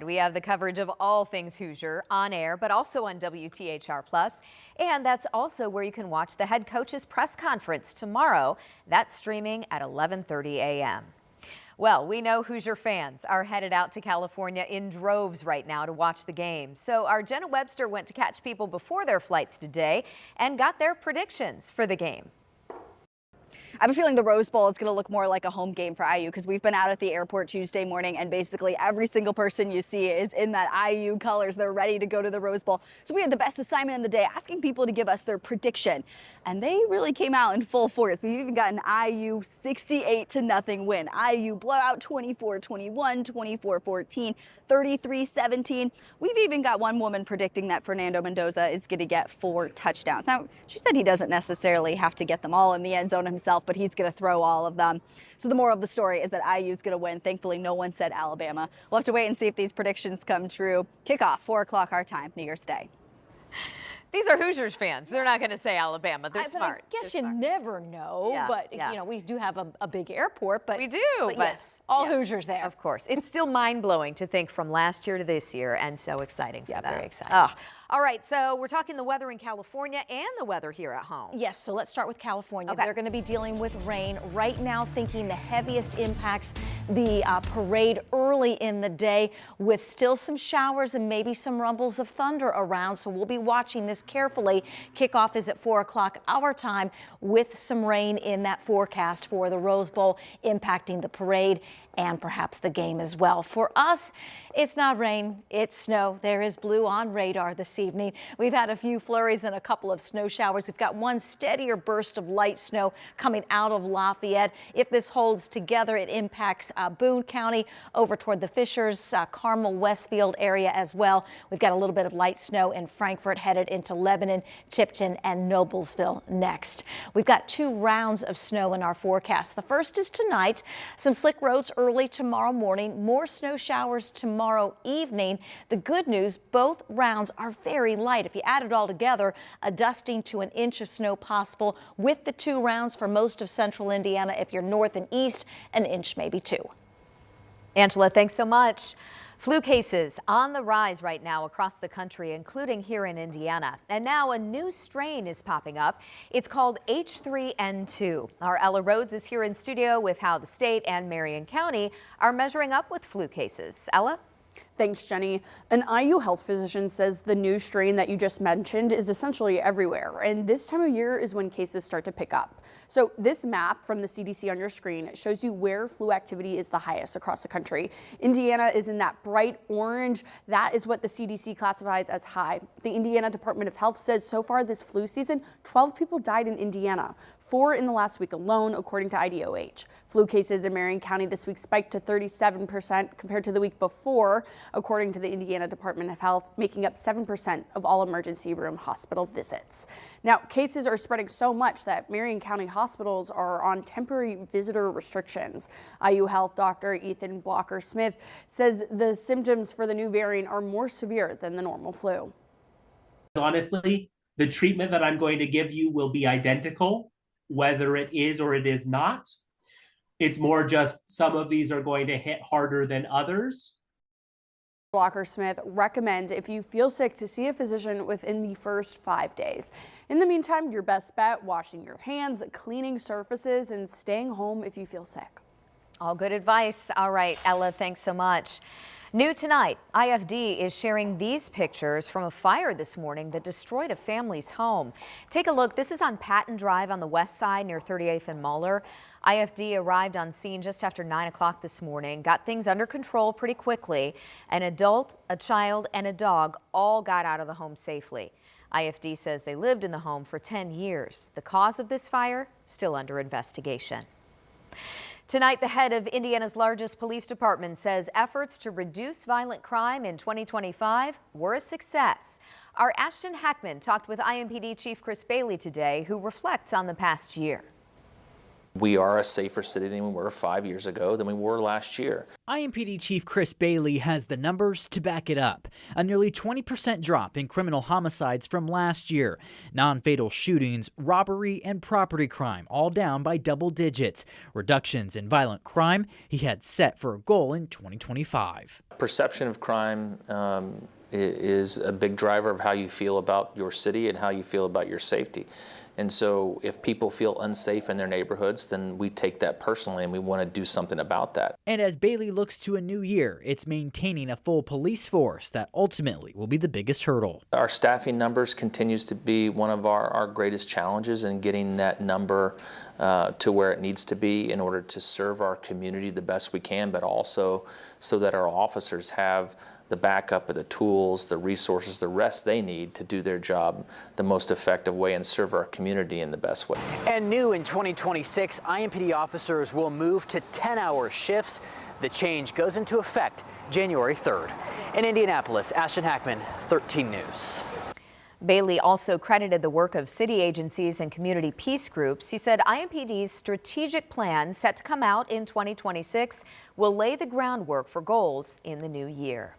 We have the coverage of all things Hoosier on air, but also on WTHR+. And that's also where you can watch the head coach's press conference tomorrow. That's streaming at 11:30 a.m. Well, we know Hoosier fans are headed out to California in droves right now to watch the game. So our Jenna Webster went to catch people before their flights today and got their predictions for the game. I have a feeling the Rose Bowl is going to look more like a home game for IU because we've been out at the airport Tuesday morning and basically every single person you see is in that IU colors. They're ready to go to the Rose Bowl. So we had the best assignment in the day, asking people to give us their prediction. And they really came out in full force. We've even got an IU 68-0 win. IU blowout 24-21, 24-14, 33-17. We've even got one woman predicting that Fernando Mendoza is going to get 4 touchdowns. Now, she said he doesn't necessarily have to get them all in the end zone himself, but he's going to throw all of them. So the moral of the story is that IU is going to win. Thankfully, no one said Alabama. We'll have to wait and see if these predictions come true. Kickoff, 4 o'clock our time, New Year's Day. These are Hoosiers fans. They're not going to say Alabama. They're smart. I guess you never know, you know, we do have a big airport, but we do. But yes, all Hoosiers there. Of course. It's still mind-blowing to think from last year to this year, and so exciting for that. Very exciting. Oh. All right, so we're talking the weather in California and the weather here at home. Yes, so let's start with California. Okay. They're going to be dealing with rain right now, thinking the heaviest impacts the parade early in the day with still some showers and maybe some rumbles of thunder around. So we'll be watching this carefully. Kickoff is at 4 o'clock our time with some rain in that forecast for the Rose Bowl impacting the parade and perhaps the game as well. For us, it's not rain, it's snow. There is blue on radar this evening. We've had a few flurries and a couple of snow showers. We've got one steadier burst of light snow coming out of Lafayette. If this holds together, it impacts Boone County over toward the Fishers, Carmel, Westfield area as well. We've got a little bit of light snow in Frankfort headed into Lebanon, Tipton, and Noblesville next. We've got 2 rounds of snow in our forecast. The first is tonight. Some slick roads early tomorrow morning, more snow showers tomorrow evening. The good news, both rounds are very light. If you add it all together, a dusting to an inch of snow possible with the 2 rounds for most of central Indiana. If you're north and east, an inch, maybe 2. Angela, thanks so much. Flu cases on the rise right now across the country, including here in Indiana. And now a new strain is popping up. It's called H3N2. Our Ella Rhodes is here in studio with how the state and Marion County are measuring up with flu cases. Ella? Thanks, Jenny. An IU health physician says the new strain that you just mentioned is essentially everywhere, and this time of year is when cases start to pick up. So this map from the CDC on your screen shows you where flu activity is the highest across the country. Indiana is in that bright orange. That is what the CDC classifies as high. The Indiana Department of Health says so far this flu season, 12 people died in Indiana, 4 in the last week alone, according to IDOH. Flu cases in Marion County this week spiked to 37% compared to the week before, according to the Indiana Department of Health, making up 7% of all emergency room hospital visits. Now, cases are spreading so much that Marion County hospitals are on temporary visitor restrictions. IU Health Dr. Ethan Blocker-Smith says the symptoms for the new variant are more severe than the normal flu. Honestly, the treatment that I'm going to give you will be identical, whether it is or it is not. It's more just some of these are going to hit harder than others. Blocker-Smith recommends if you feel sick to see a physician within the first 5 days. In the meantime, your best bet, washing your hands, cleaning surfaces, and staying home if you feel sick. All good advice. All right, Ella, thanks so much. New tonight, IFD is sharing these pictures from a fire this morning that destroyed a family's home. Take a look. This is on Patton Drive on the west side near 38th and Muller. IFD arrived on scene just after 9 o'clock this morning, got things under control pretty quickly. An adult, a child, and a dog all got out of the home safely. IFD says they lived in the home for 10 years. The cause of this fire still under investigation. Tonight, the head of Indiana's largest police department says efforts to reduce violent crime in 2025 were a success. Our Ashton Hackman talked with IMPD Chief Chris Bailey today, who reflects on the past year. We are a safer city than we were 5 years ago, than we were last year. IMPD Chief Chris Bailey has the numbers to back it up. A nearly 20% drop in criminal homicides from last year. Non-fatal shootings, robbery, and property crime all down by double digits. Reductions in violent crime he had set for a goal in 2025. Perception of crime is a big driver of how you feel about your city and how you feel about your safety. And so if people feel unsafe in their neighborhoods, then we take that personally and we want to do something about that. And as Bailey looks to a new year, it's maintaining a full police force that ultimately will be the biggest hurdle. Our staffing numbers continues to be one of our greatest challenges in getting that number to where it needs to be in order to serve our community the best we can, but also so that our officers have the backup of the tools, the resources, the rest they need to do their job the most effective way and serve our community in the best way. And new in 2026, IMPD officers will move to 10-hour shifts. The change goes into effect January 3rd. In Indianapolis, Ashton Hackman, 13 News. Bailey also credited the work of city agencies and community peace groups. He said IMPD's strategic plan, set to come out in 2026, will lay the groundwork for goals in the new year.